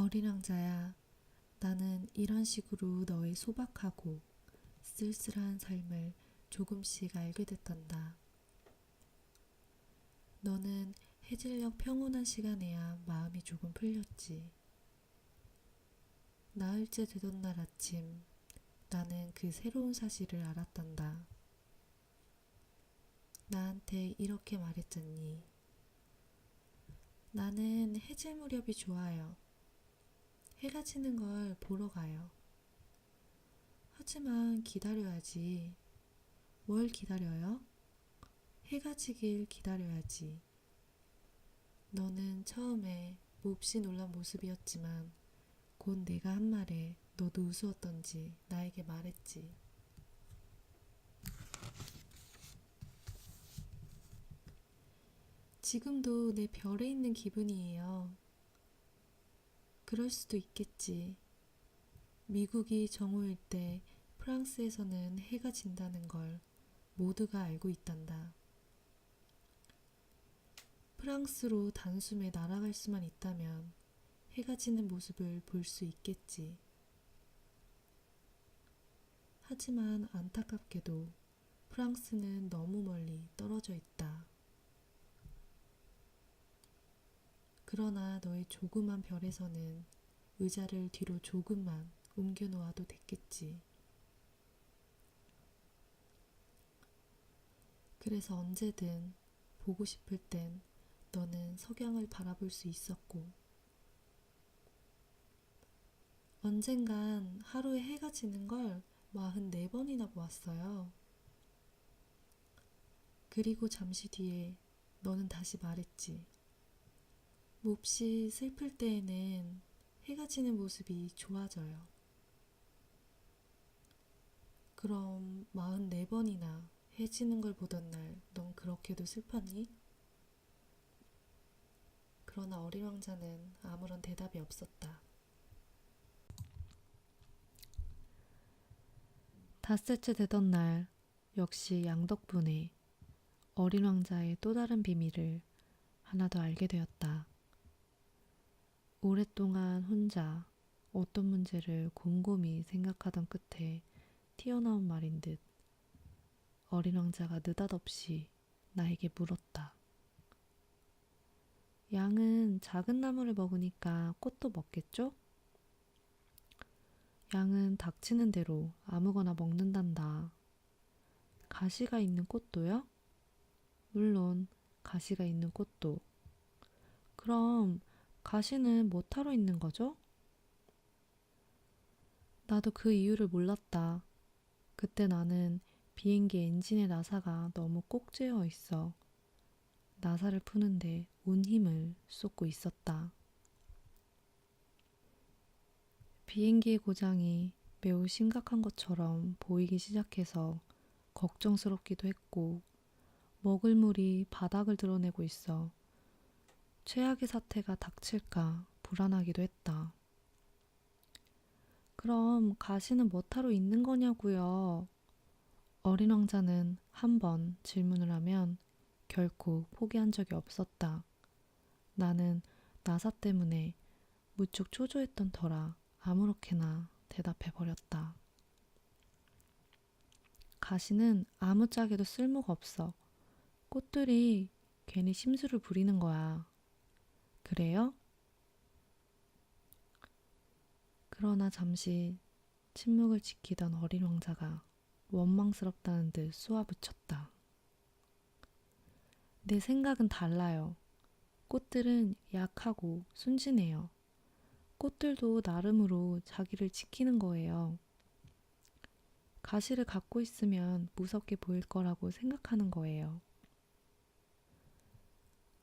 어린 왕자야, 나는 이런 식으로 너의 소박하고 쓸쓸한 삶을 조금씩 알게 됐단다. 너는 해질녘 평온한 시간에야 마음이 조금 풀렸지. 나흘째 되던 날 아침, 나는 그 새로운 사실을 알았단다. 나한테 이렇게 말했잖니. 나는 해질 무렵이 좋아요. 해가 지는 걸 보러 가요. 하지만 기다려야지. 뭘 기다려요? 해가 지길 기다려야지. 너는 처음에 몹시 놀란 모습이었지만 곧 내가 한 말에 너도 우스웠던지 나에게 말했지. 지금도 내 별에 있는 기분이에요. 그럴 수도 있겠지. 미국이 정오일 때 프랑스에서는 해가 진다는 걸 모두가 알고 있단다. 프랑스로 단숨에 날아갈 수만 있다면 해가 지는 모습을 볼 수 있겠지. 하지만 안타깝게도 프랑스는 너무 멀리 떨어져 있다. 그러나 너의 조그만 별에서는 의자를 뒤로 조금만 옮겨 놓아도 됐겠지. 그래서 언제든 보고 싶을 땐 너는 석양을 바라볼 수 있었고, 언젠간 하루에 해가 지는 걸 44번이나 보았어요. 그리고 잠시 뒤에 너는 다시 말했지. 몹시 슬플 때에는 해가 지는 모습이 좋아져요. 그럼 44번이나 해 지는 걸 보던 날 넌 그렇게도 슬펐니? 그러나 어린 왕자는 아무런 대답이 없었다. 닷새째 되던 날 역시 양 덕분에 어린 왕자의 또 다른 비밀을 하나 더 알게 되었다. 오랫동안 혼자 어떤 문제를 곰곰이 생각하던 끝에 튀어나온 말인 듯 어린 왕자가 느닷없이 나에게 물었다. 양은 작은 나무를 먹으니까 꽃도 먹겠죠? 양은 닥치는 대로 아무거나 먹는단다. 가시가 있는 꽃도요? 물론 가시가 있는 꽃도. 그럼 가시는 뭐 타러 있는 거죠? 나도 그 이유를 몰랐다. 그때 나는 비행기 엔진의 나사가 너무 꼭지어 있어 나사를 푸는데 온 힘을 쏟고 있었다. 비행기의 고장이 매우 심각한 것처럼 보이기 시작해서 걱정스럽기도 했고 먹을 물이 바닥을 드러내고 있어 최악의 사태가 닥칠까 불안하기도 했다. 그럼 가시는 뭐 타러 있는 거냐고요? 어린 왕자는 한 번 질문을 하면 결코 포기한 적이 없었다. 나는 나사 때문에 무척 초조했던 터라 아무렇게나 대답해버렸다. 가시는 아무짝에도 쓸모가 없어. 꽃들이 괜히 심술을 부리는 거야. 그래요? 그러나 잠시 침묵을 지키던 어린 왕자가 원망스럽다는 듯 쏘아붙였다. 내 생각은 달라요. 꽃들은 약하고 순진해요. 꽃들도 나름으로 자기를 지키는 거예요. 가시를 갖고 있으면 무섭게 보일 거라고 생각하는 거예요.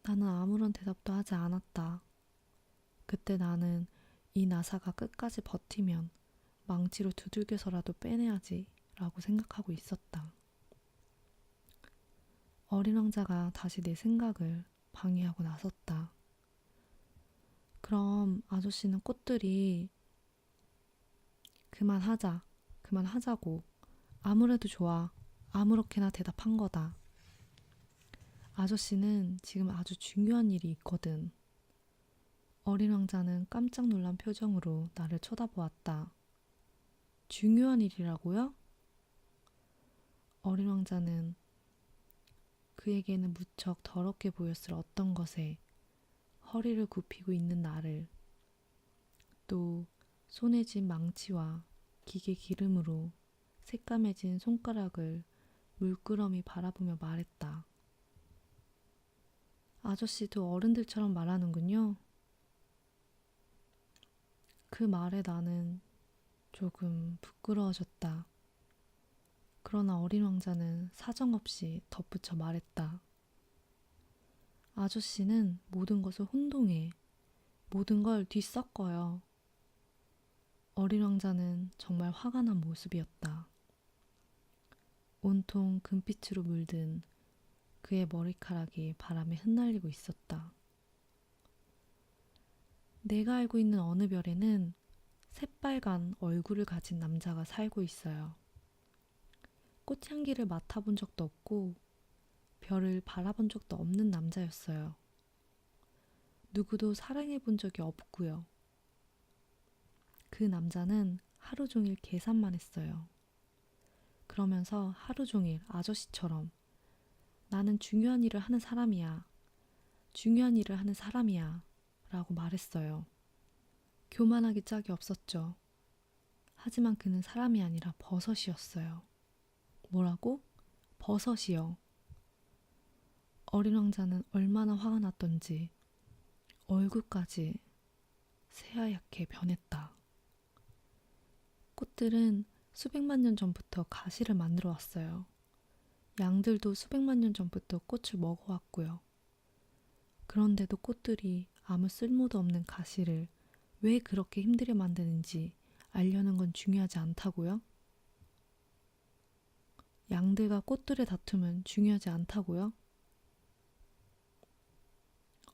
나는 아무런 대답도 하지 않았다. 그때 나는 이 나사가 끝까지 버티면 망치로 두들겨서라도 빼내야지 라고 생각하고 있었다. 어린 왕자가 다시 내 생각을 방해하고 나섰다. 그럼 아저씨는 꽃들이 그만하자고 아무래도 좋아 아무렇게나 대답한 거다. 아저씨는 지금 아주 중요한 일이 있거든. 어린 왕자는 깜짝 놀란 표정으로 나를 쳐다보았다. 중요한 일이라고요? 어린 왕자는 그에게는 무척 더럽게 보였을 어떤 것에 허리를 굽히고 있는 나를, 또 손에 쥔 망치와 기계 기름으로 새까매진 손가락을 물끄러미 바라보며 말했다. 아저씨도 어른들처럼 말하는군요. 그 말에 나는 조금 부끄러워졌다. 그러나 어린 왕자는 사정없이 덧붙여 말했다. 아저씨는 모든 것을 혼동해. 모든 걸 뒤섞어요. 어린 왕자는 정말 화가 난 모습이었다. 온통 금빛으로 물든 그의 머리카락이 바람에 흩날리고 있었다. 내가 알고 있는 어느 별에는 새빨간 얼굴을 가진 남자가 살고 있어요. 꽃향기를 맡아본 적도 없고 별을 바라본 적도 없는 남자였어요. 누구도 사랑해 본 적이 없고요. 그 남자는 하루 종일 계산만 했어요. 그러면서 하루 종일 아저씨처럼 나는 중요한 일을 하는 사람이야. 중요한 일을 하는 사람이야. 라고 말했어요. 교만하기 짝이 없었죠. 하지만 그는 사람이 아니라 버섯이었어요. 뭐라고? 버섯이요. 어린 왕자는 얼마나 화가 났던지 얼굴까지 새하얗게 변했다. 꽃들은 수백만 년 전부터 가시를 만들어 왔어요. 양들도 수백만 년 전부터 꽃을 먹어왔고요. 그런데도 꽃들이 아무 쓸모도 없는 가시를 왜 그렇게 힘들게 만드는지 알려는 건 중요하지 않다고요? 양들과 꽃들의 다툼은 중요하지 않다고요?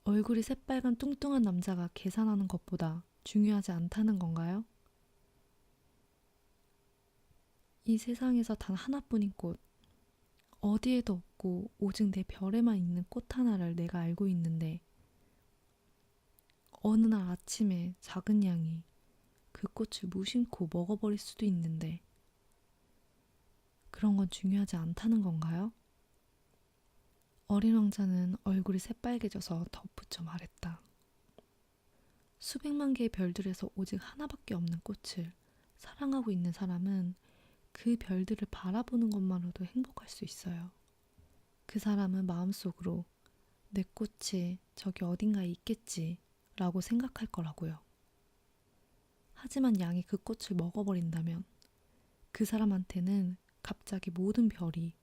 얼굴이 새빨간 뚱뚱한 남자가 계산하는 것보다 중요하지 않다는 건가요? 이 세상에서 단 하나뿐인 꽃, 어디에도 없고 오직 내 별에만 있는 꽃 하나를 내가 알고 있는데 어느 날 아침에 작은 양이 그 꽃을 무심코 먹어버릴 수도 있는데 그런 건 중요하지 않다는 건가요? 어린 왕자는 얼굴이 새빨개져서 덧붙여 말했다. 수백만 개의 별들에서 오직 하나밖에 없는 꽃을 사랑하고 있는 사람은 그 별들을 바라보는 것만으로도 행복할 수 있어요. 그 사람은 마음속으로 내 꽃이 저기 어딘가에 있겠지 라고 생각할 거라고요. 하지만 양이 그 꽃을 먹어버린다면 그 사람한테는 갑자기 모든 별이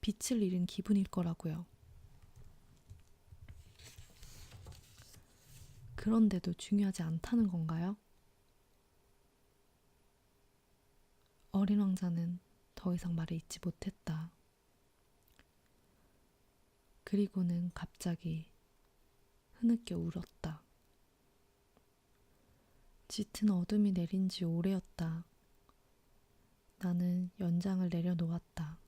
빛을 잃은 기분일 거라고요. 그런데도 중요하지 않다는 건가요? 어린 왕자는 더 이상 말을 잇지 못했다. 그리고는 갑자기 흐느껴 울었다. 짙은 어둠이 내린 지 오래였다. 나는 연장을 내려놓았다.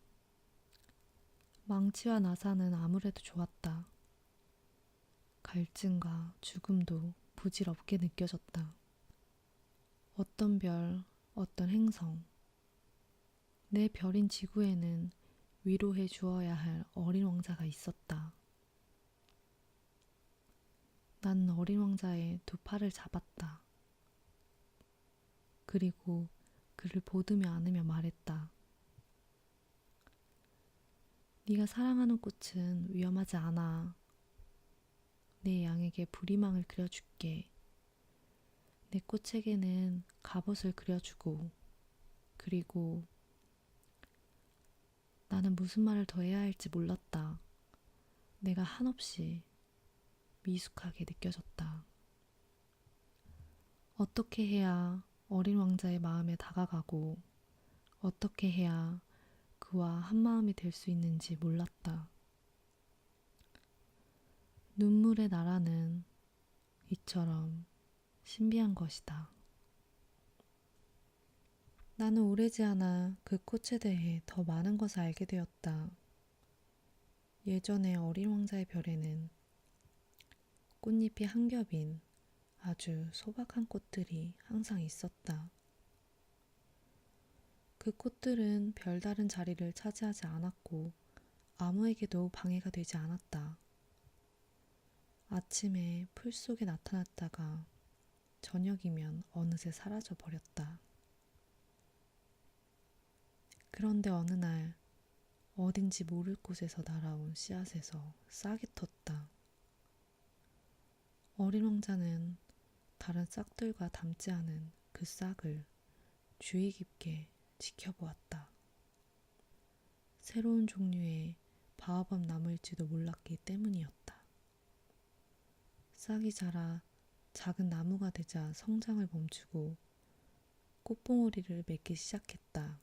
망치와 나사는 아무래도 좋았다. 갈증과 죽음도 부질없게 느껴졌다. 어떤 별, 어떤 행성, 내 별인 지구에는 위로해 주어야 할 어린 왕자가 있었다. 나는 어린 왕자의 두 팔을 잡았다. 그리고 그를 보듬며 안으며 말했다. 네가 사랑하는 꽃은 위험하지 않아. 내 양에게 부리망을 그려줄게. 내 꽃에게는 갑옷을 그려주고, 그리고 나는 무슨 말을 더 해야 할지 몰랐다. 내가 한없이 미숙하게 느껴졌다. 어떻게 해야 어린 왕자의 마음에 다가가고, 어떻게 해야 그와 한마음이 될 수 있는지 몰랐다. 눈물의 나라는 이처럼 신비한 것이다. 나는 오래지 않아 그 꽃에 대해 더 많은 것을 알게 되었다. 예전에 어린 왕자의 별에는 꽃잎이 한 겹인 아주 소박한 꽃들이 항상 있었다. 그 꽃들은 별다른 자리를 차지하지 않았고 아무에게도 방해가 되지 않았다. 아침에 풀 속에 나타났다가 저녁이면 어느새 사라져 버렸다. 그런데 어느 날 어딘지 모를 곳에서 날아온 씨앗에서 싹이 텄다. 어린 왕자는 다른 싹들과 닮지 않은 그 싹을 주의 깊게 지켜보았다. 새로운 종류의 바오밥 나무일지도 몰랐기 때문이었다. 싹이 자라 작은 나무가 되자 성장을 멈추고 꽃봉오리를 맺기 시작했다.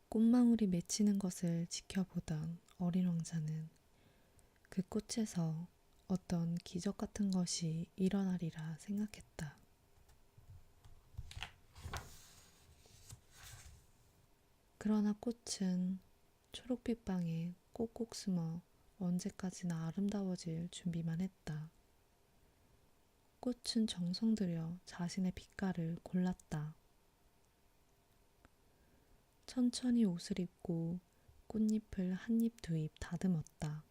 꽃망울이 맺히는 것을 지켜보던 어린 왕자는 그 꽃에서 어떤 기적 같은 것이 일어나리라 생각했다. 그러나 꽃은 초록빛 방에 꼭꼭 숨어 언제까지나 아름다워질 준비만 했다. 꽃은 정성 들여 자신의 빛깔을 골랐다. 천천히 옷을 입고 꽃잎을 한 입 두 입 다듬었다.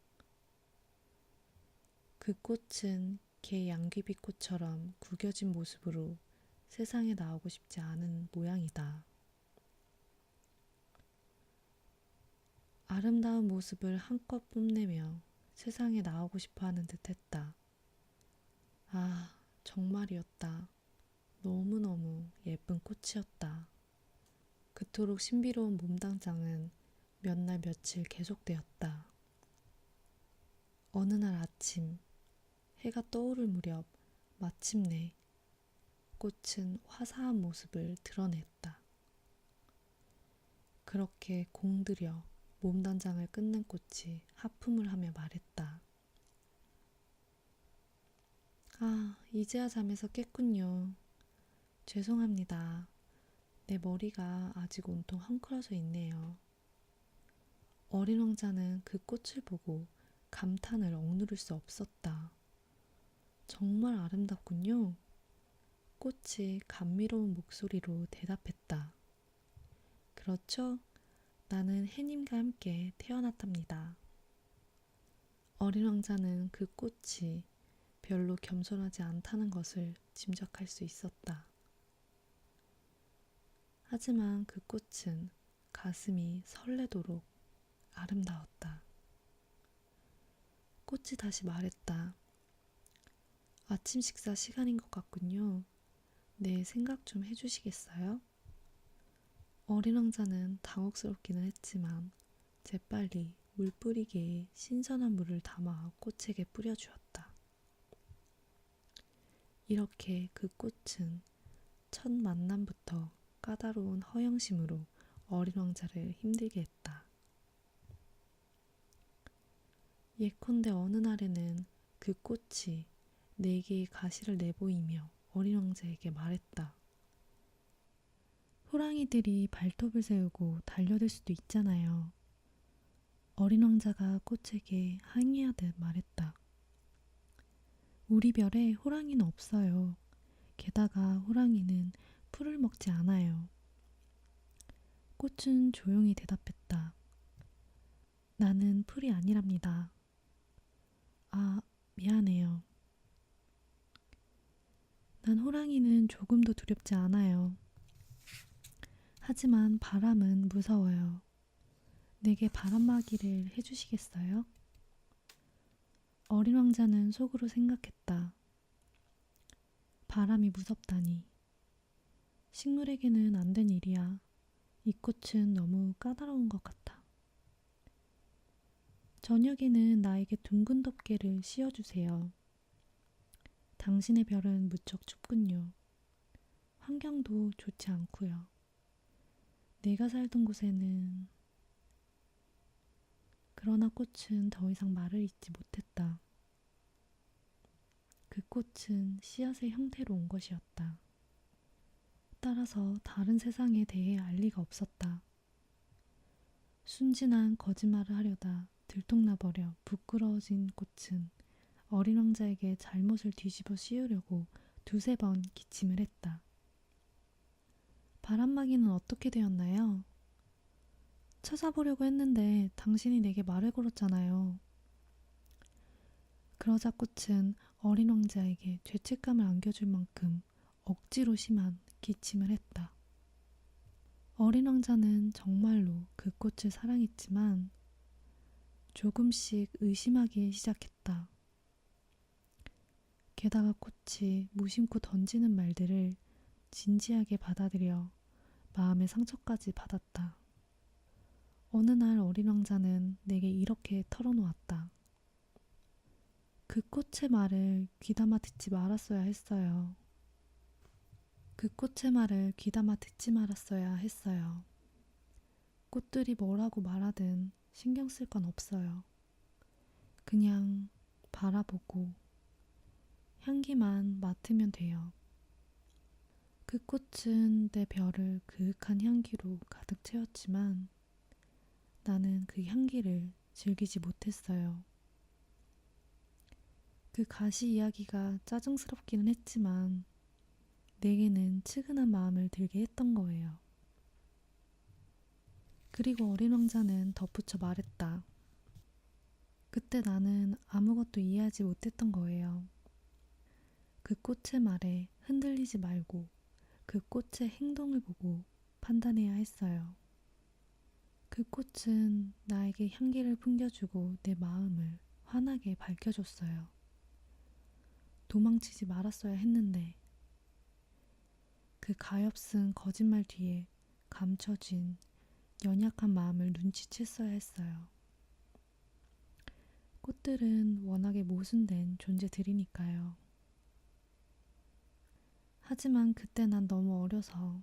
그 꽃은 개 양귀비꽃처럼 구겨진 모습으로 세상에 나오고 싶지 않은 모양이다. 아름다운 모습을 한껏 뽐내며 세상에 나오고 싶어 하는 듯 했다. 아, 정말이었다. 너무너무 예쁜 꽃이었다. 그토록 신비로운 몸당장은 몇 날 며칠 계속되었다. 어느 날 아침, 해가 떠오를 무렵 마침내 꽃은 화사한 모습을 드러냈다. 그렇게 공들여 몸단장을 끝낸 꽃이 하품을 하며 말했다. 아, 이제야 잠에서 깼군요. 죄송합니다. 내 머리가 아직 온통 헝클어져 있네요. 어린 왕자는 그 꽃을 보고 감탄을 억누를 수 없었다. 정말 아름답군요. 꽃이 감미로운 목소리로 대답했다. 그렇죠? 나는 해님과 함께 태어났답니다. 어린 왕자는 그 꽃이 별로 겸손하지 않다는 것을 짐작할 수 있었다. 하지만 그 꽃은 가슴이 설레도록 아름다웠다. 꽃이 다시 말했다. 아침 식사 시간인 것 같군요. 네, 생각 좀 해주시겠어요? 어린 왕자는 당혹스럽기는 했지만 재빨리 물 뿌리개에 신선한 물을 담아 꽃에게 뿌려주었다. 이렇게 그 꽃은 첫 만남부터 까다로운 허영심으로 어린 왕자를 힘들게 했다. 예컨대 어느 날에는 그 꽃이 4개의 가시를 내보이며 어린 왕자에게 말했다. 호랑이들이 발톱을 세우고 달려들 수도 있잖아요. 어린 왕자가 꽃에게 항의하듯 말했다. 우리 별에 호랑이는 없어요. 게다가 호랑이는 풀을 먹지 않아요. 꽃은 조용히 대답했다. 나는 풀이 아니랍니다. 아, 미안해요. 난 호랑이는 조금도 두렵지 않아요. 하지만 바람은 무서워요. 내게 바람막이를 해주시겠어요? 어린 왕자는 속으로 생각했다. 바람이 무섭다니. 식물에게는 안 된 일이야. 이 꽃은 너무 까다로운 것 같아. 저녁에는 나에게 둥근 덮개를 씌워주세요. 당신의 별은 무척 춥군요. 환경도 좋지 않고요. 내가 살던 곳에는... 그러나 꽃은 더 이상 말을 잇지 못했다. 그 꽃은 씨앗의 형태로 온 것이었다. 따라서 다른 세상에 대해 알 리가 없었다. 순진한 거짓말을 하려다 들통나버려 부끄러워진 꽃은 어린 왕자에게 잘못을 뒤집어 씌우려고 두세 번 기침을 했다. 바람막이는 어떻게 되었나요? 찾아보려고 했는데 당신이 내게 말을 걸었잖아요. 그러자 꽃은 어린 왕자에게 죄책감을 안겨줄 만큼 억지로 심한 기침을 했다. 어린 왕자는 정말로 그 꽃을 사랑했지만 조금씩 의심하기 시작했다. 게다가 꽃이 무심코 던지는 말들을 진지하게 받아들여 마음의 상처까지 받았다. 어느 날 어린 왕자는 내게 이렇게 털어놓았다. 그 꽃의 말을 귀담아 듣지 말았어야 했어요. 그 꽃의 말을 귀담아 듣지 말았어야 했어요. 꽃들이 뭐라고 말하든 신경 쓸 건 없어요. 그냥 바라보고 향기만 맡으면 돼요. 그 꽃은 내 벼를 그윽한 향기로 가득 채웠지만 나는 그 향기를 즐기지 못했어요. 그 가시 이야기가 짜증스럽기는 했지만 내게는 측은한 마음을 들게 했던 거예요. 그리고 어린 왕자는 덧붙여 말했다. 그때 나는 아무것도 이해하지 못했던 거예요. 그 꽃의 말에 흔들리지 말고 그 꽃의 행동을 보고 판단해야 했어요. 그 꽃은 나에게 향기를 풍겨주고 내 마음을 환하게 밝혀줬어요. 도망치지 말았어야 했는데 그 가엾은 거짓말 뒤에 감춰진 연약한 마음을 눈치챘어야 했어요. 꽃들은 워낙에 모순된 존재들이니까요. 하지만 그때 난 너무 어려서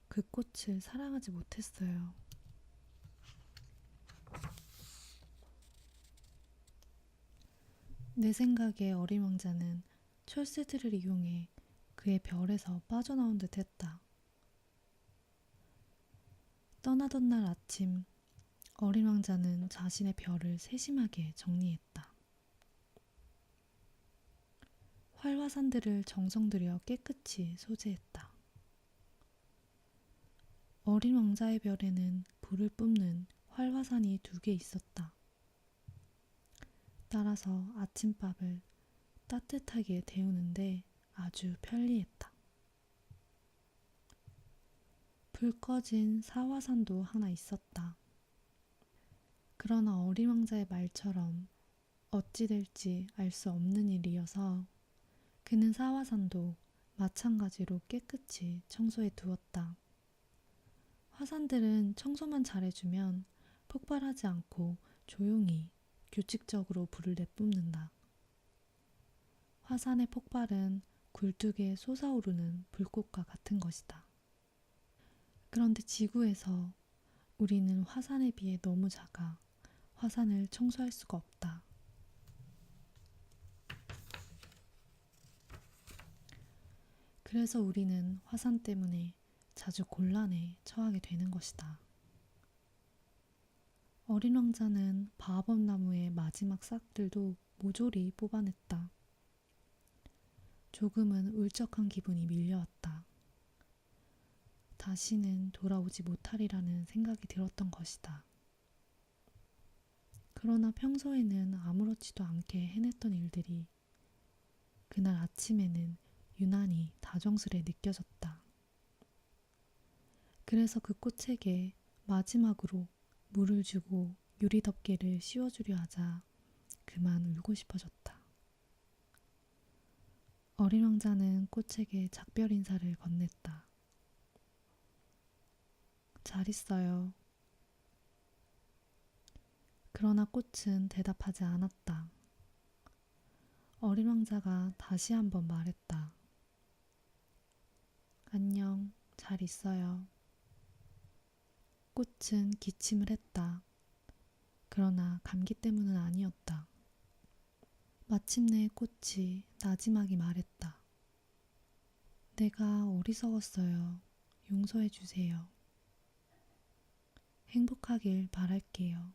그 꽃을 사랑하지 못했어요. 내 생각에 어린 왕자는 철새들을 이용해 그의 별에서 빠져나온 듯 했다. 떠나던 날 아침, 어린 왕자는 자신의 별을 세심하게 정리했다. 활화산들을 정성 들여 깨끗이 소재했다. 어린 왕자의 별에는 불을 뿜는 활화산이 2개 있었다. 따라서 아침밥을 따뜻하게 데우는데 아주 편리했다. 불 꺼진 사화산도 하나 있었다. 그러나 어린 왕자의 말처럼 어찌 될지 알 수 없는 일이어서 그는 사화산도 마찬가지로 깨끗이 청소해 두었다. 화산들은 청소만 잘해주면 폭발하지 않고 조용히 규칙적으로 불을 내뿜는다. 화산의 폭발은 굴뚝에 솟아오르는 불꽃과 같은 것이다. 그런데 지구에서 우리는 화산에 비해 너무 작아 화산을 청소할 수가 없다. 그래서 우리는 화산 때문에 자주 곤란에 처하게 되는 것이다. 어린 왕자는 바업나무의 마지막 싹들도 모조리 뽑아냈다. 조금은 울적한 기분이 밀려왔다. 다시는 돌아오지 못하리라는 생각이 들었던 것이다. 그러나 평소에는 아무렇지도 않게 해냈던 일들이 그날 아침에는 유난히 다정스레 느껴졌다. 그래서 그 꽃에게 마지막으로 물을 주고 유리 덮개를 씌워주려 하자 그만 울고 싶어졌다. 어린 왕자는 꽃에게 작별 인사를 건넸다. 잘 있어요. 그러나 꽃은 대답하지 않았다. 어린 왕자가 다시 한번 말했다. 안녕, 잘 있어요. 꽃은 기침을 했다. 그러나 감기 때문은 아니었다. 마침내 꽃이 나지막이 말했다. 내가 어리석었어요. 용서해 주세요. 행복하길 바랄게요.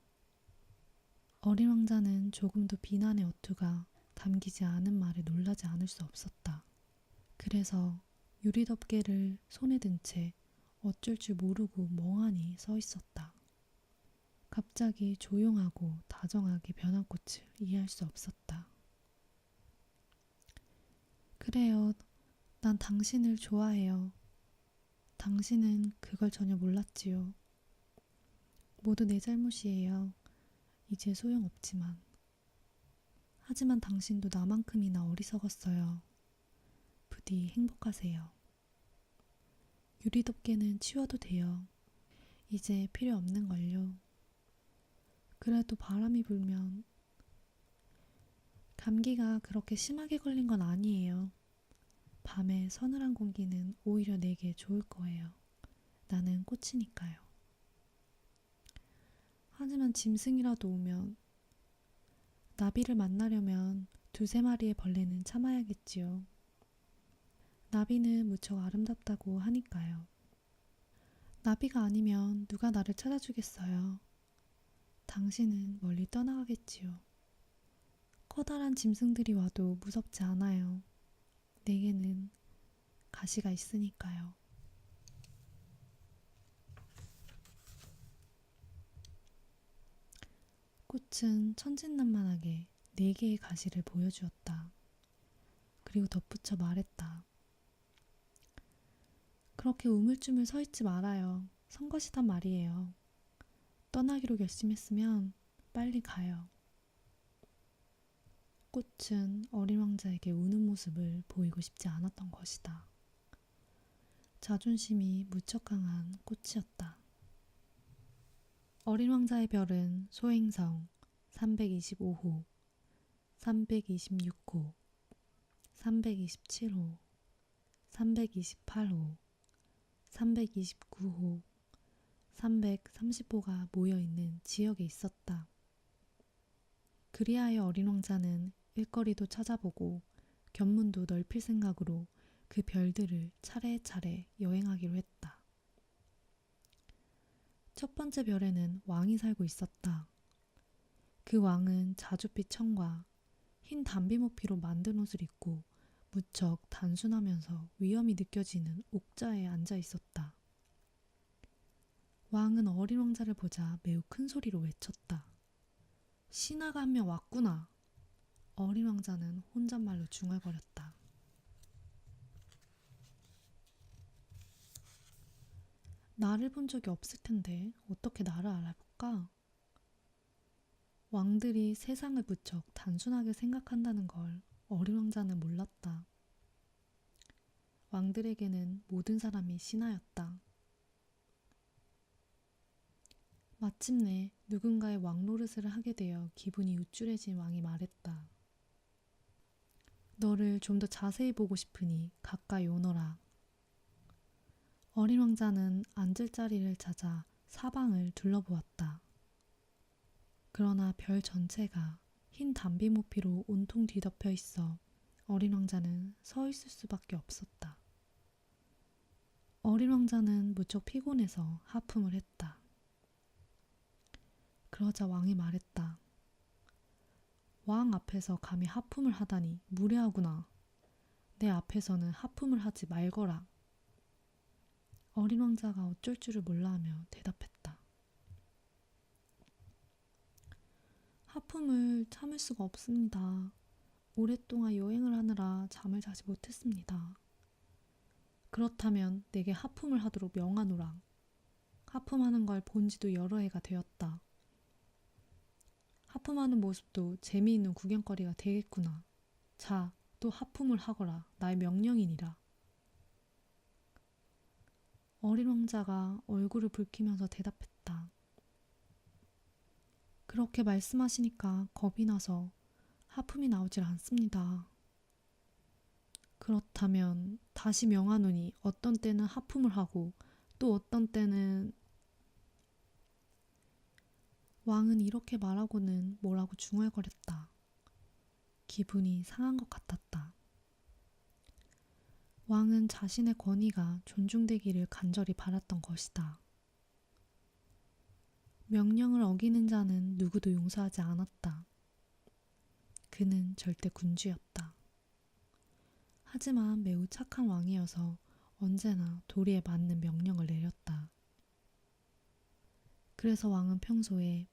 어린 왕자는 조금도 비난의 어투가 담기지 않은 말에 놀라지 않을 수 없었다. 그래서 유리덮개를 손에 든 채 어쩔 줄 모르고 멍하니 서 있었다. 갑자기 조용하고 다정하게 변한 꽃을 이해할 수 없었다. 그래요. 난 당신을 좋아해요. 당신은 그걸 전혀 몰랐지요. 모두 내 잘못이에요. 이제 소용없지만. 하지만 당신도 나만큼이나 어리석었어요. 부디 행복하세요. 유리덮개는 치워도 돼요. 이제 필요 없는 걸요. 그래도 바람이 불면 감기가 그렇게 심하게 걸린 건 아니에요. 밤에 서늘한 공기는 오히려 내게 좋을 거예요. 나는 꽃이니까요. 하지만 짐승이라도 오면 나비를 만나려면 두세 마리의 벌레는 참아야겠지요. 나비는 무척 아름답다고 하니까요. 나비가 아니면 누가 나를 찾아주겠어요. 당신은 멀리 떠나가겠지요. 커다란 짐승들이 와도 무섭지 않아요. 내게는 가시가 있으니까요. 꽃은 천진난만하게 4개의 가시를 보여주었다. 그리고 덧붙여 말했다. 그렇게 우물쭈물 서 있지 말아요. 선 것이단 말이에요. 떠나기로 결심했으면 빨리 가요. 꽃은 어린 왕자에게 우는 모습을 보이고 싶지 않았던 것이다. 자존심이 무척 강한 꽃이었다. 어린 왕자의 별은 소행성 325호, 326호, 327호, 328호, 329호, 330호가 모여있는 지역에 있었다. 그리하여 어린 왕자는 일거리도 찾아보고 견문도 넓힐 생각으로 그 별들을 차례차례 여행하기로 했다. 첫 번째 별에는 왕이 살고 있었다. 그 왕은 자줏빛 청과 흰 담비모피로 만든 옷을 입고 무척 단순하면서 위험이 느껴지는 옥자에 앉아 있었다. 왕은 어린 왕자를 보자 매우 큰 소리로 외쳤다. 신하가 한 명 왔구나. 어린 왕자는 혼잣말로 중얼거렸다. 나를 본 적이 없을 텐데 어떻게 나를 알아볼까? 왕들이 세상을 무척 단순하게 생각한다는 걸 어린 왕자는 몰랐다. 왕들에게는 모든 사람이 신하였다. 마침내 누군가의 왕 노릇을 하게 되어 기분이 우쭐해진 왕이 말했다. 너를 좀 더 자세히 보고 싶으니 가까이 오너라. 어린 왕자는 앉을 자리를 찾아 사방을 둘러보았다. 그러나 별 전체가 흰 담비모피로 온통 뒤덮여 있어 어린 왕자는 서 있을 수밖에 없었다. 어린 왕자는 무척 피곤해서 하품을 했다. 그러자 왕이 말했다. 왕 앞에서 감히 하품을 하다니 무례하구나. 내 앞에서는 하품을 하지 말거라. 어린 왕자가 어쩔 줄을 몰라하며 대답했다. 하품을 참을 수가 없습니다. 오랫동안 여행을 하느라 잠을 자지 못했습니다. 그렇다면 내게 하품을 하도록 명하노라. 하품하는 걸 본 지도 여러 해가 되었다. 하품하는 모습도 재미있는 구경거리가 되겠구나. 자, 또 하품을 하거라. 나의 명령이니라. 어린 왕자가 얼굴을 붉히면서 대답했다. 그렇게 말씀하시니까 겁이 나서 하품이 나오질 않습니다. 그렇다면 다시 명하노니 어떤 때는 하품을 하고 또 어떤 때는 왕은 이렇게 말하고는 뭐라고 중얼거렸다. 기분이 상한 것 같았다. 왕은 자신의 권위가 존중되기를 간절히 바랐던 것이다. 명령을 어기는 자는 누구도 용서하지 않았다. 그는 절대 군주였다. 하지만 매우 착한 왕이어서 언제나 도리에 맞는 명령을 내렸다. 그래서 왕은 평소에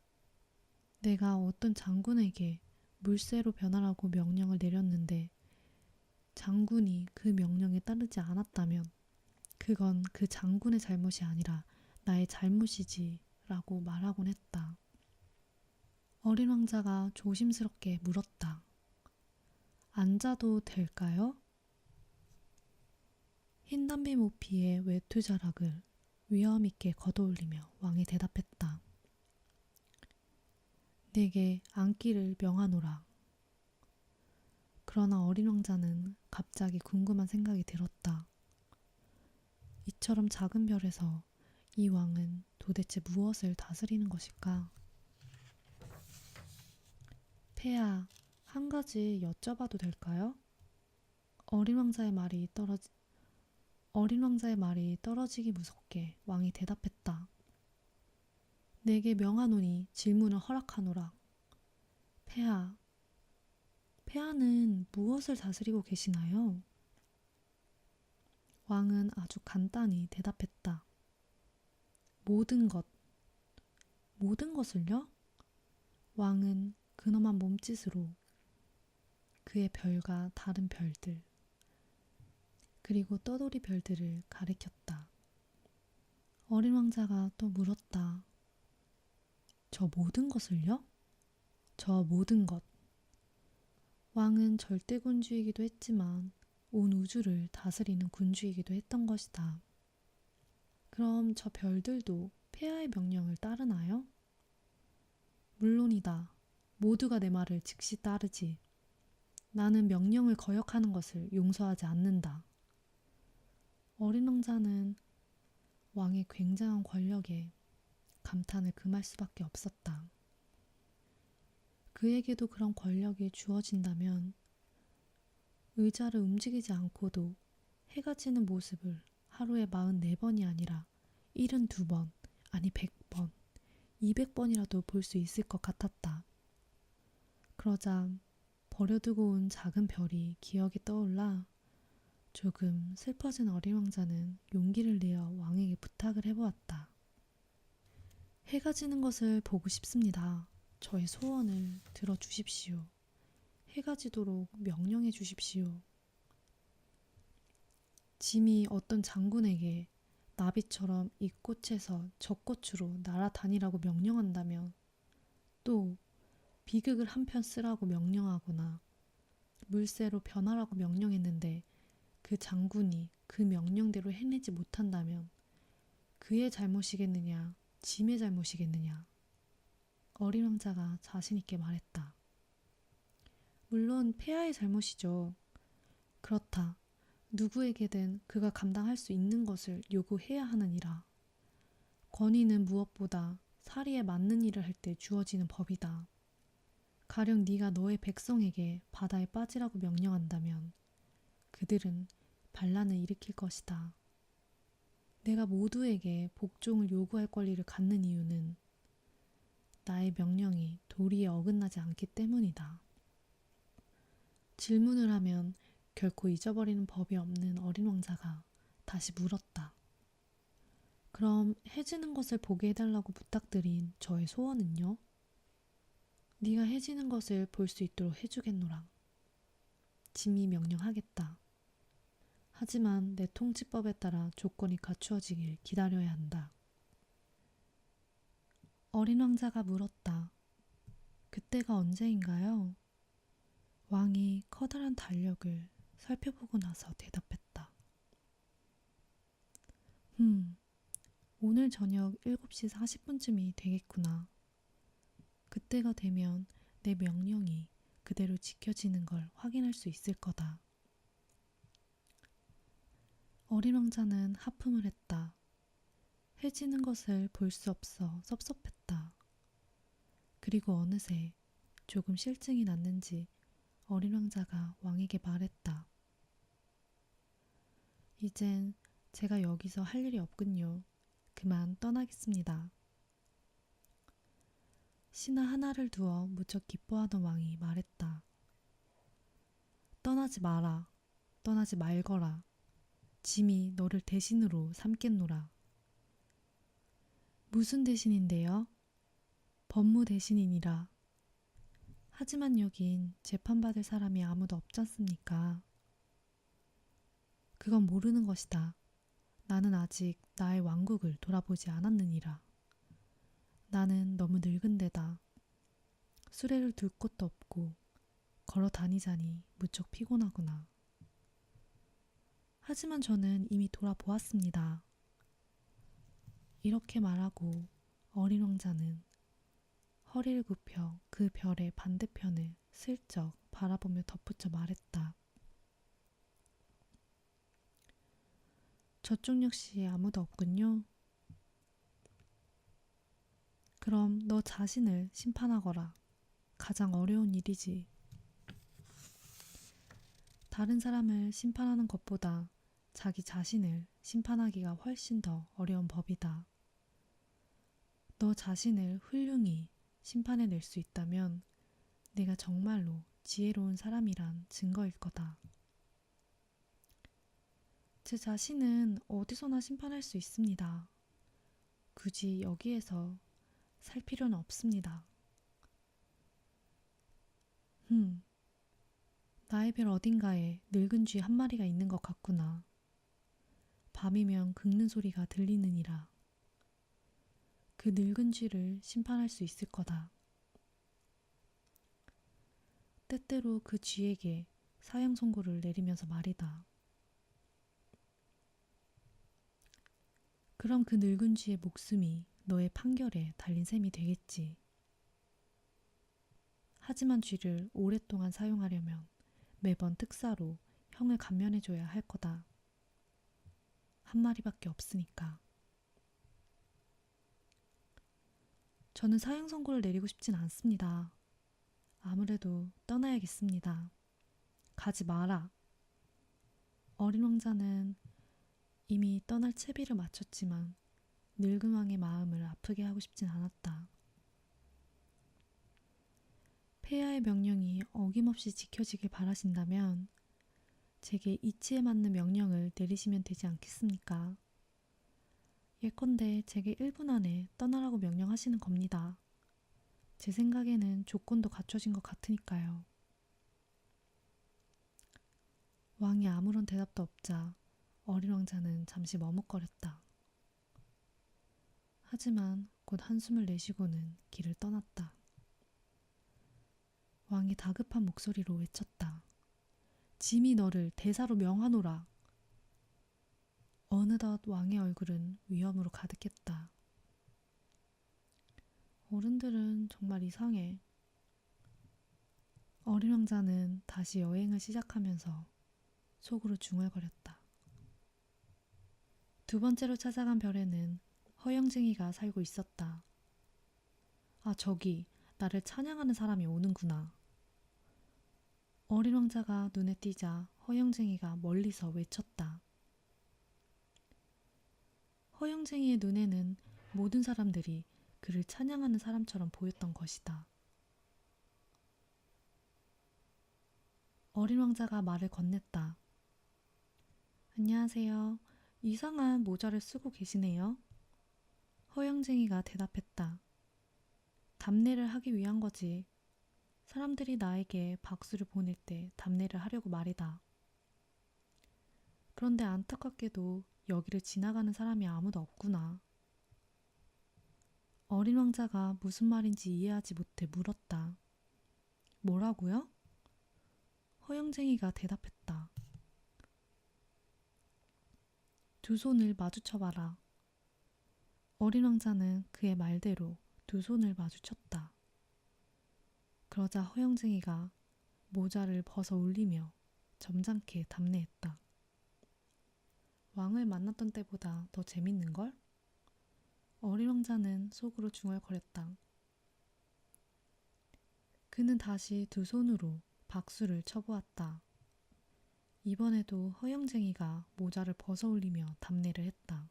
내가 어떤 장군에게 물새로 변하라고 명령을 내렸는데 장군이 그 명령에 따르지 않았다면 그건 그 장군의 잘못이 아니라 나의 잘못이지 라고 말하곤 했다. 어린 왕자가 조심스럽게 물었다. 앉아도 될까요? 흰 담비 모피의 외투자락을 위험 있게 걷어올리며 왕이 대답했다. 내게 앉기를 명하노라. 그러나 어린 왕자는 갑자기 궁금한 생각이 들었다. 이처럼 작은 별에서 이 왕은 도대체 무엇을 다스리는 것일까? 폐하, 한 가지 여쭤봐도 될까요? 어린 왕자의 말이 떨어지기 무섭게 왕이 대답했다. 내게 명하노니 질문을 허락하노라. 폐하는 무엇을 다스리고 계시나요? 왕은 아주 간단히 대답했다. 모든 것을요? 왕은 근엄한 몸짓으로 그의 별과 다른 별들, 그리고 떠돌이 별들을 가리켰다. 어린 왕자가 또 물었다. 저 모든 것을요? 저 모든 것. 왕은 절대군주이기도 했지만 온 우주를 다스리는 군주이기도 했던 것이다. 그럼 저 별들도 폐하의 명령을 따르나요? 물론이다. 모두가 내 말을 즉시 따르지. 나는 명령을 거역하는 것을 용서하지 않는다. 어린 왕자는 왕의 굉장한 권력에 감탄을 금할 수밖에 없었다. 그에게도 그런 권력이 주어진다면 의자를 움직이지 않고도 해가 지는 모습을 하루에 44번이 아니라 72번, 아니 100번, 200번이라도 볼 수 있을 것 같았다. 그러자 버려두고 온 작은 별이 기억이 떠올라 조금 슬퍼진 어린 왕자는 용기를 내어 왕에게 부탁을 해보았다. 해가 지는 것을 보고 싶습니다. 저의 소원을 들어주십시오. 해가 지도록 명령해 주십시오. 짐이 어떤 장군에게 나비처럼 이 꽃에서 저 꽃으로 날아다니라고 명령한다면 또 비극을 한 편 쓰라고 명령하거나 물새로 변하라고 명령했는데 그 장군이 그 명령대로 해내지 못한다면 그의 잘못이겠느냐, 짐의 잘못이겠느냐. 어린 왕자가 자신 있게 말했다. 물론 폐하의 잘못이죠. 그렇다. 누구에게든 그가 감당할 수 있는 것을 요구해야 하느니라. 권위는 무엇보다 사리에 맞는 일을 할 때 주어지는 법이다. 가령 네가 너의 백성에게 바다에 빠지라고 명령한다면 그들은 반란을 일으킬 것이다. 내가 모두에게 복종을 요구할 권리를 갖는 이유는 나의 명령이 도리에 어긋나지 않기 때문이다. 질문을 하면 결코 잊어버리는 법이 없는 어린 왕자가 다시 물었다. 그럼 해지는 것을 보게 해달라고 부탁드린 저의 소원은요? 네가 해지는 것을 볼 수 있도록 해주겠노라. 짐이 명령하겠다. 하지만 내 통치법에 따라 조건이 갖추어지길 기다려야 한다. 어린 왕자가 물었다. 그때가 언제인가요? 왕이 커다란 달력을 살펴보고 나서 대답했다. 오늘 저녁 7시 40분쯤이 되겠구나. 그때가 되면 내 명령이 그대로 지켜지는 걸 확인할 수 있을 거다. 어린 왕자는 하품을 했다. 해지는 것을 볼 수 없어 섭섭했다. 그리고 어느새 조금 실증이 났는지 어린 왕자가 왕에게 말했다. 이젠 제가 여기서 할 일이 없군요. 그만 떠나겠습니다. 신하 하나를 두어 무척 기뻐하던 왕이 말했다. 떠나지 마라. 떠나지 말거라. 짐이 너를 대신으로 삼겠노라. 무슨 대신인데요? 법무 대신이니라. 하지만 여긴 재판받을 사람이 아무도 없지 않습니까? 그건 모르는 것이다. 나는 아직 나의 왕국을 돌아보지 않았느니라. 나는 너무 늙은 데다 수레를 둘 곳도 없고 걸어 다니자니 무척 피곤하구나. 하지만 저는 이미 돌아보았습니다. 이렇게 말하고 어린 왕자는 허리를 굽혀 그 별의 반대편을 슬쩍 바라보며 덧붙여 말했다. 저쪽 역시 아무도 없군요. 그럼 너 자신을 심판하거라. 가장 어려운 일이지. 다른 사람을 심판하는 것보다 자기 자신을 심판하기가 훨씬 더 어려운 법이다. 너 자신을 훌륭히 심판해낼 수 있다면 네가 정말로 지혜로운 사람이란 증거일 거다. 제 자신은 어디서나 심판할 수 있습니다. 굳이 여기에서 살 필요는 없습니다. 나의 별 어딘가에 늙은 쥐 한 마리가 있는 것 같구나. 밤이면 긁는 소리가 들리느니라. 그 늙은 쥐를 심판할 수 있을 거다. 때때로 그 쥐에게 사형 선고를 내리면서 말이다. 그럼 그 늙은 쥐의 목숨이 너의 판결에 달린 셈이 되겠지. 하지만 쥐를 오랫동안 사용하려면 매번 특사로 형을 감면해줘야 할 거다. 한 마리밖에 없으니까. 저는 사형 선고를 내리고 싶진 않습니다. 아무래도 떠나야겠습니다. 가지 마라. 어린 왕자는 이미 떠날 채비를 마쳤지만 늙은 왕의 마음을 아프게 하고 싶진 않았다. 폐하의 명령이 어김없이 지켜지길 바라신다면 제게 이치에 맞는 명령을 내리시면 되지 않겠습니까? 예컨대 제게 1분 안에 떠나라고 명령하시는 겁니다. 제 생각에는 조건도 갖춰진 것 같으니까요. 왕이 아무런 대답도 없자 어린 왕자는 잠시 머뭇거렸다. 하지만 곧 한숨을 내쉬고는 길을 떠났다. 왕이 다급한 목소리로 외쳤다. 짐이 너를 대사로 명하노라. 어느덧 왕의 얼굴은 위험으로 가득했다. 어른들은 정말 이상해. 어린 왕자는 다시 여행을 시작하면서 속으로 중얼거렸다. 두 번째로 찾아간 별에는 허영쟁이가 살고 있었다. 아, 저기 나를 찬양하는 사람이 오는구나. 어린 왕자가 눈에 띄자 허영쟁이가 멀리서 외쳤다. 허영쟁이의 눈에는 모든 사람들이 그를 찬양하는 사람처럼 보였던 것이다. 어린 왕자가 말을 건넸다. 안녕하세요. 이상한 모자를 쓰고 계시네요. 허영쟁이가 대답했다. 답례를 하기 위한 거지. 사람들이 나에게 박수를 보낼 때 답례를 하려고 말이다. 그런데 안타깝게도 여기를 지나가는 사람이 아무도 없구나. 어린 왕자가 무슨 말인지 이해하지 못해 물었다. 뭐라고요? 허영쟁이가 대답했다. 두 손을 마주쳐봐라. 어린 왕자는 그의 말대로 두 손을 마주쳤다. 그러자 허영쟁이가 모자를 벗어 올리며 점잖게 답례했다. 왕을 만났던 때보다 더 재밌는걸? 어린 왕자는 속으로 중얼거렸다. 그는 다시 두 손으로 박수를 쳐보았다. 이번에도 허영쟁이가 모자를 벗어 올리며 답례를 했다.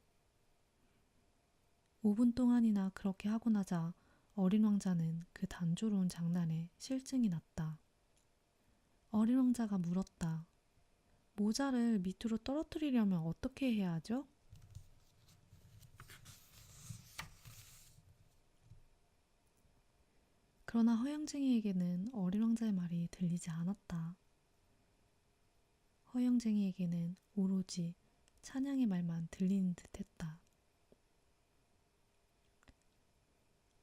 5분 동안이나 그렇게 하고 나자 어린 왕자는 그 단조로운 장난에 실증이 났다. 어린 왕자가 물었다. 모자를 밑으로 떨어뜨리려면 어떻게 해야 하죠? 그러나 허영쟁이에게는 어린 왕자의 말이 들리지 않았다. 허영쟁이에게는 오로지 찬양의 말만 들리는 듯 했다.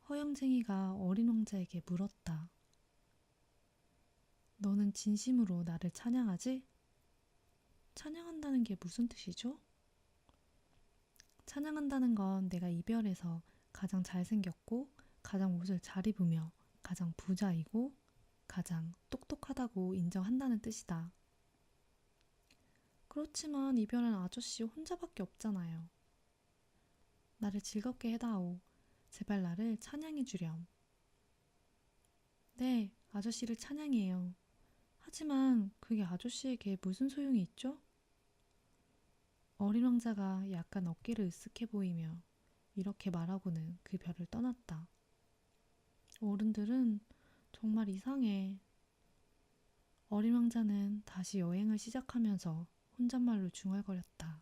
허영쟁이가 어린 왕자에게 물었다. 너는 진심으로 나를 찬양하지? 찬양한다는 게 무슨 뜻이죠? 찬양한다는 건 내가 이별해서 가장 잘생겼고 가장 옷을 잘 입으며 가장 부자이고 가장 똑똑하다고 인정한다는 뜻이다. 그렇지만 이별한 아저씨 혼자밖에 없잖아요. 나를 즐겁게 해다오. 제발 나를 찬양해 주렴. 네, 아저씨를 찬양해요. 하지만 그게 아저씨에게 무슨 소용이 있죠? 어린 왕자가 약간 어깨를 으쓱해 보이며 이렇게 말하고는 그 별을 떠났다. 어른들은 정말 이상해. 어린 왕자는 다시 여행을 시작하면서 혼잣말로 중얼거렸다.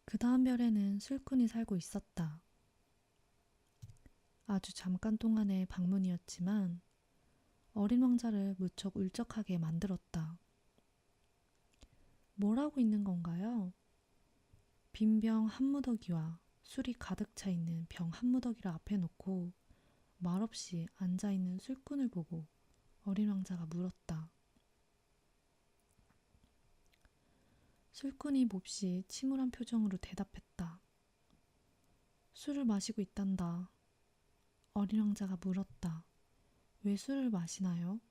그 다음 별에는 술꾼이 살고 있었다. 아주 잠깐 동안의 방문이었지만 어린 왕자를 무척 울적하게 만들었다. 뭘 하고 있는 건가요? 빈 병 한 무더기와 술이 가득 차 있는 병 한 무더기를 앞에 놓고 말없이 앉아있는 술꾼을 보고 어린 왕자가 물었다. 술꾼이 몹시 침울한 표정으로 대답했다. 술을 마시고 있단다. 어린 왕자가 물었다. 왜 술을 마시나요?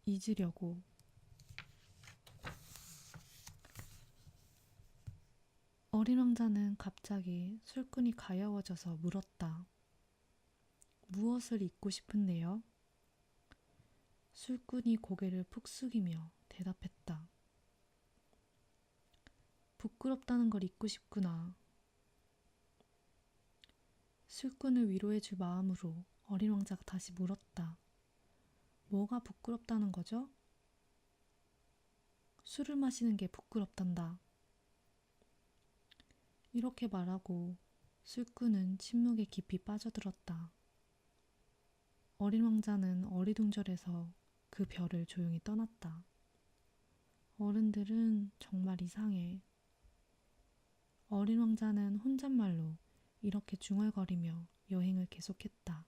잊으려고. 어린 왕자는 갑자기 술꾼이 가여워져서 물었다. 무엇을 잊고 싶은데요? 술꾼이 고개를 푹 숙이며 대답했다. 부끄럽다는 걸 잊고 싶구나. 술꾼을 위로해줄 마음으로 어린 왕자가 다시 물었다. 뭐가 부끄럽다는 거죠? 술을 마시는 게 부끄럽단다. 이렇게 말하고 술꾼은 침묵에 깊이 빠져들었다. 어린 왕자는 어리둥절해서 그 별을 조용히 떠났다. 어른들은 정말 이상해. 어린 왕자는 혼잣말로 이렇게 중얼거리며 여행을 계속했다.